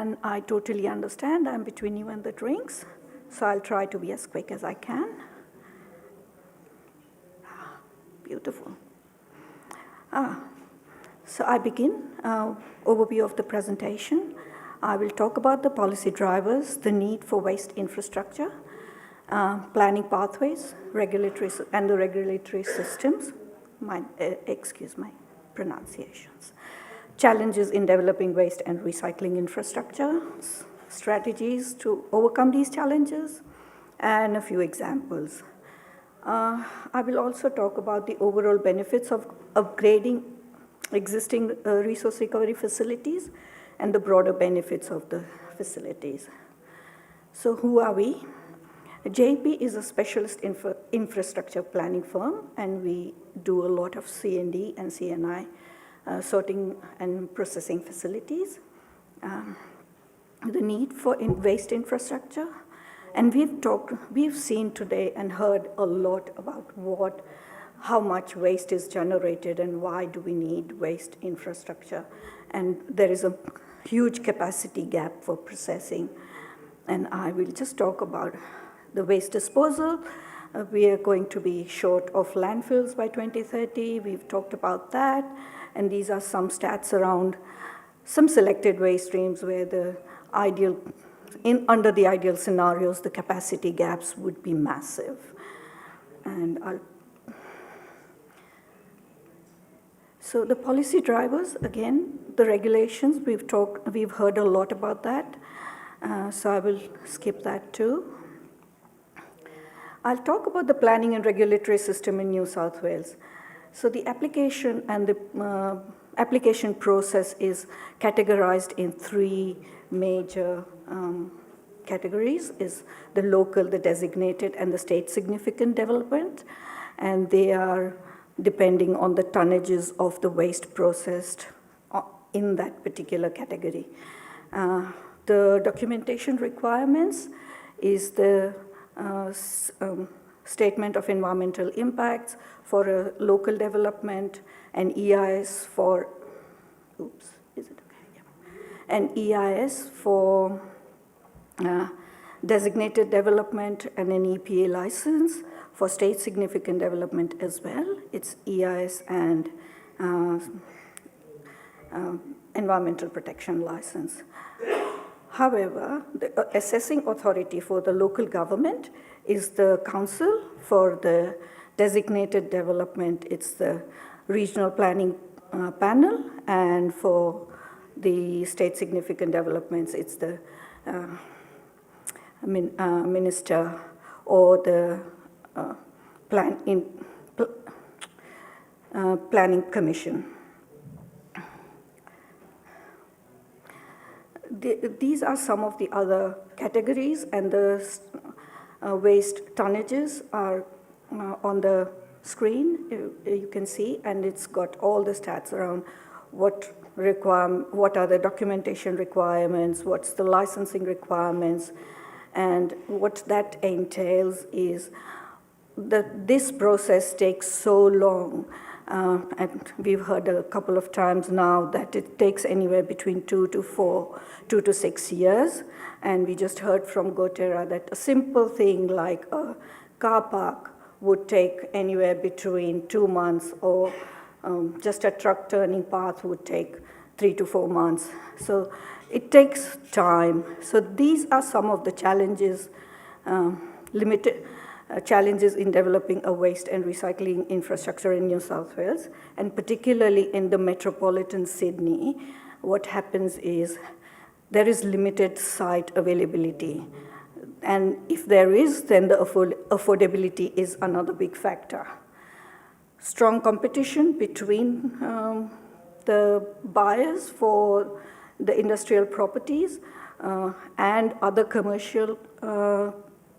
and I totally understand I'm between you and the drinks, so I'll try to be as quick as I can. Beautiful. So I begin overview of the presentation. I will talk about the policy drivers, the need for waste infrastructure, planning pathways, and the regulatory systems. Excuse my pronunciations. Challenges in developing waste and recycling infrastructure, strategies to overcome these challenges, and a few examples. I will also talk about the overall benefits of upgrading existing resource recovery facilities and the broader benefits of the facilities. So who are we? JP is a specialist infrastructure planning firm, and we do a lot of C&D and C&I sorting and processing facilities. The need for waste infrastructure, and we've seen today and heard a lot about how much waste is generated and why do we need waste infrastructure. And there is a huge capacity gap for processing. And I will just talk about the waste disposal. We are going to be short of landfills by 2030. We've talked about that. And these are some stats around some selected waste streams where under the ideal scenarios, the capacity gaps would be massive. And so the policy drivers, again, the regulations, we've heard a lot about that. So I will skip that too. I'll talk about the planning and regulatory system in New South Wales. So the application and the application process is categorized in three major categories: is the local, the designated, and the state significant development. And they are depending on the tonnages of the waste processed in that particular category. The documentation requirements is the statement of environmental impacts for a local development, and EIS for, and EIS for designated development, and an EPA license for state significant development as well. It's EIS and environmental protection license. However, the assessing authority for the local government is the council. For the designated development, it's the regional planning panel, and for the state significant developments, it's the minister or the planning commission. These are some of the other categories, and the waste tonnages are on the screen, you can see, and it's got all the stats around what are the documentation requirements, what's the licensing requirements, and what that entails is that this process takes so long. And we've heard a couple of times now that it takes anywhere between 2 to 6 years. And we just heard from Gotera that a simple thing like a car park would take anywhere between 2 months, or just a truck turning path would take 3 to 4 months. So it takes time. So these are some of the challenges, challenges in developing a waste and recycling infrastructure in New South Wales, and particularly in the metropolitan Sydney. What happens is there is limited site availability. And if there is, then the affordability is another big factor. Strong competition between the buyers for the industrial properties and other commercial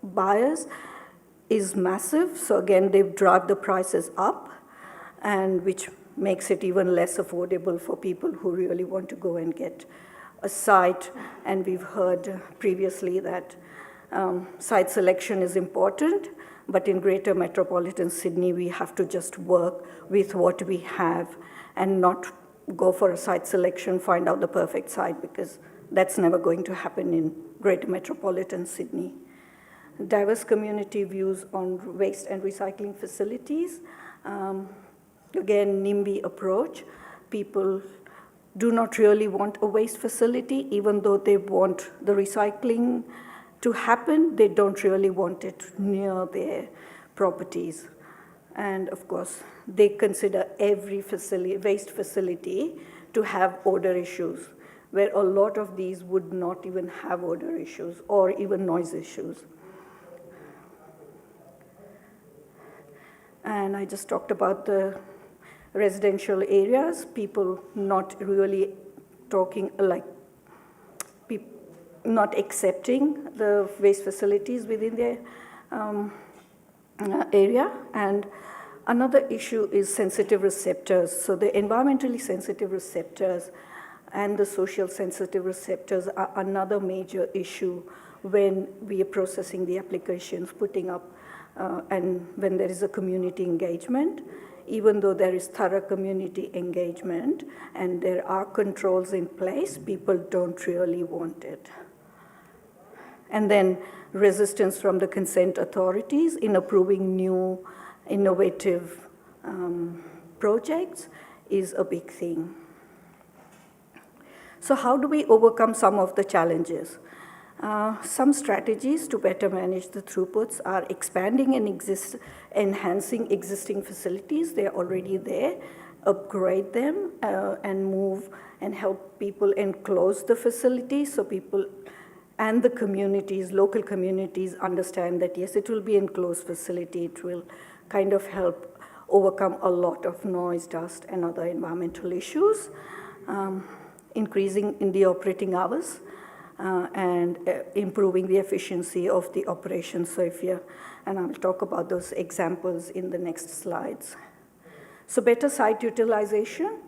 buyers is massive. So again, they drive the prices up, and which makes it even less affordable for people who really want to go and get a site. And we've heard previously that site selection is important, but in greater metropolitan Sydney, we have to just work with what we have and not go for a site selection, find out the perfect site, because that's never going to happen in Greater Metropolitan Sydney. Diverse community views on waste and recycling facilities. Again, NIMBY approach. People do not really want a waste facility, even though they want the recycling to happen, they don't really want it near their properties. And of course, they consider every waste facility to have odor issues, where a lot of these would not even have odor issues or even noise issues. And I just talked about the residential areas, people not really talking, like, not accepting the waste facilities within their area. And another issue is sensitive receptors. So the environmentally sensitive receptors and the social sensitive receptors are another major issue when we are processing the applications, putting up, and when there is a community engagement. Even though there is thorough community engagement and there are controls in place, people don't really want it. And then resistance from the consent authorities in approving new innovative projects is a big thing. So how do we overcome some of the challenges? Some strategies to better manage the throughputs are expanding and enhancing existing facilities. They're already there, upgrade them and move and help people enclose the facilities so people and the communities, local communities understand that yes, it will be enclosed facility. It will kind of help overcome a lot of noise, dust, and other environmental issues. Increasing in the operating hours. And improving the efficiency of the operations. So and I'll talk about those examples in the next slides. So better site utilization,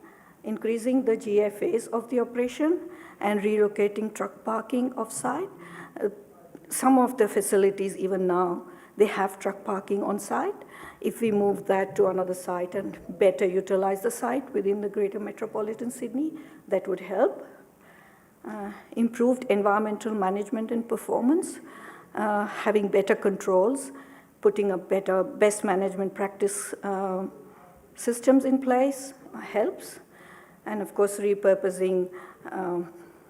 increasing the GFAs of the operation, and relocating truck parking off-site. Some of the facilities, even now, they have truck parking on site. If we move that to another site and better utilize the site within the Greater Metropolitan Sydney, that would help. Improved environmental management and performance, having better controls, putting up better best management practice systems in place helps. And of course, repurposing.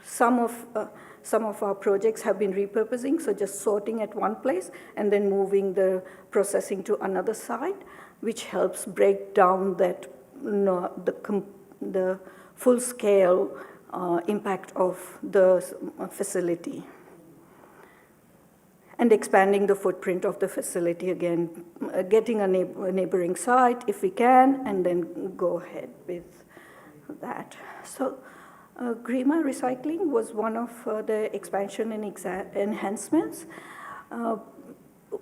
Some of our projects have been repurposing, so just sorting at one place and then moving the processing to another site, which helps break down that the full scale impact of the facility. And expanding the footprint of the facility again, getting a neighboring site if we can, and then go ahead with that. So Grima recycling was one of the expansion and enhancements.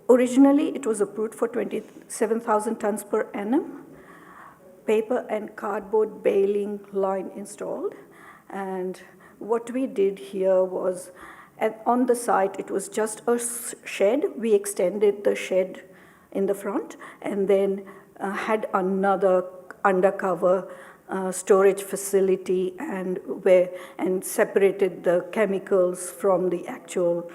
Originally, it was approved for 27,000 tons per annum, paper and cardboard baling line installed. And what we did here was, on the site, it was just a shed. We extended the shed in the front and then had another undercover storage facility and separated the chemicals from the actual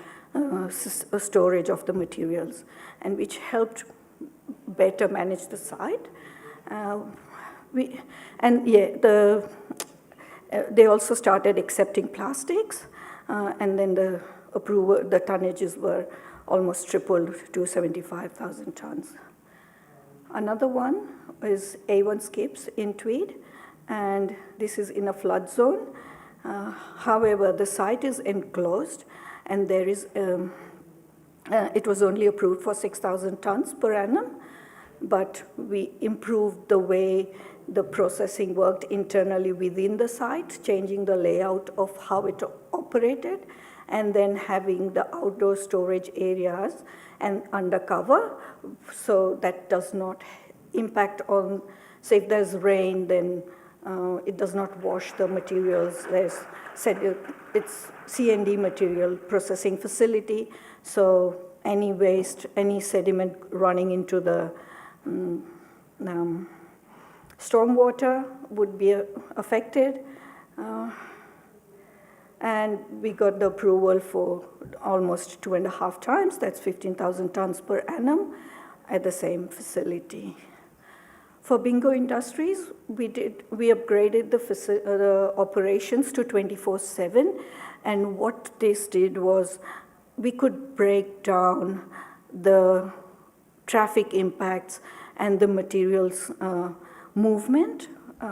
storage of the materials, and which helped better manage the site. They also started accepting plastics, and then the tonnages were almost tripled to 75,000 tons. Another one is A1 skips in Tweed, and this is in a flood zone. However, the site is enclosed, and there is it was only approved for 6,000 tons per annum, but we improved the way the processing worked internally within the site, changing the layout of how it operated, and then having the outdoor storage areas and undercover, so that does not impact on, so if there's rain, then it does not wash the materials. It's C&D material processing facility, so any waste, any sediment running into the Stormwater would be affected, and we got the approval for almost 2.5 times, that's 15,000 tons per annum at the same facility. For Bingo Industries, we upgraded the operations to 24/7, and what this did was we could break down the traffic impacts and the materials movement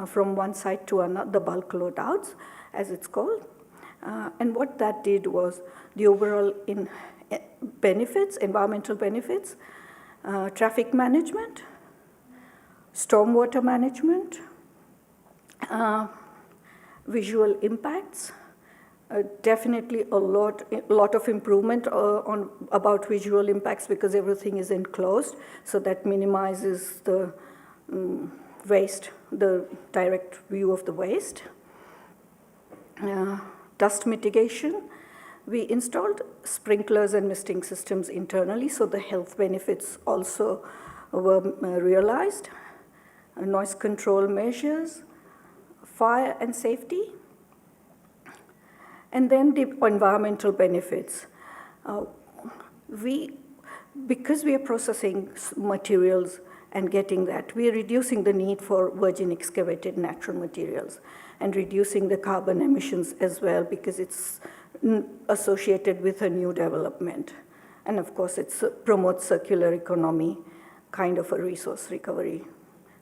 from one side to another, the bulk load outs, as it's called. And what that did was the overall benefits, environmental benefits, traffic management, stormwater management, visual impacts, definitely a lot of improvement about visual impacts because everything is enclosed, so that minimizes the waste, the direct view of the waste. Dust mitigation, we installed sprinklers and misting systems internally, so the health benefits also were realized. Noise control measures, fire and safety, and then the environmental benefits. Because we are processing materials and getting that, we are reducing the need for virgin excavated natural materials and reducing the carbon emissions as well because it's associated with a new development. And of course, it promotes circular economy, kind of a resource recovery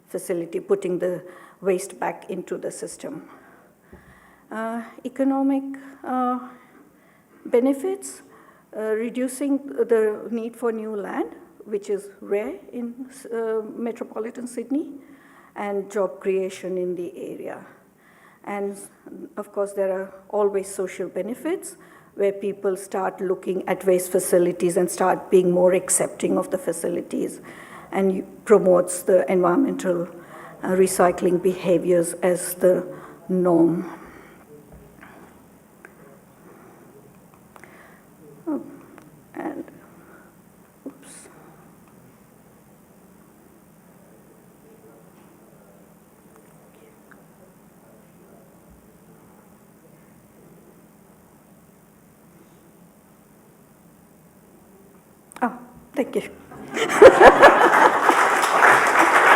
facility, putting the waste back into the system. Economic benefits, reducing the need for new land, which is rare in metropolitan Sydney, and job creation in the area. And of course, there are always social benefits where people start looking at waste facilities and start being more accepting of the facilities, and promotes the environmental recycling behaviors as the norm. And oops. Oh, thank you.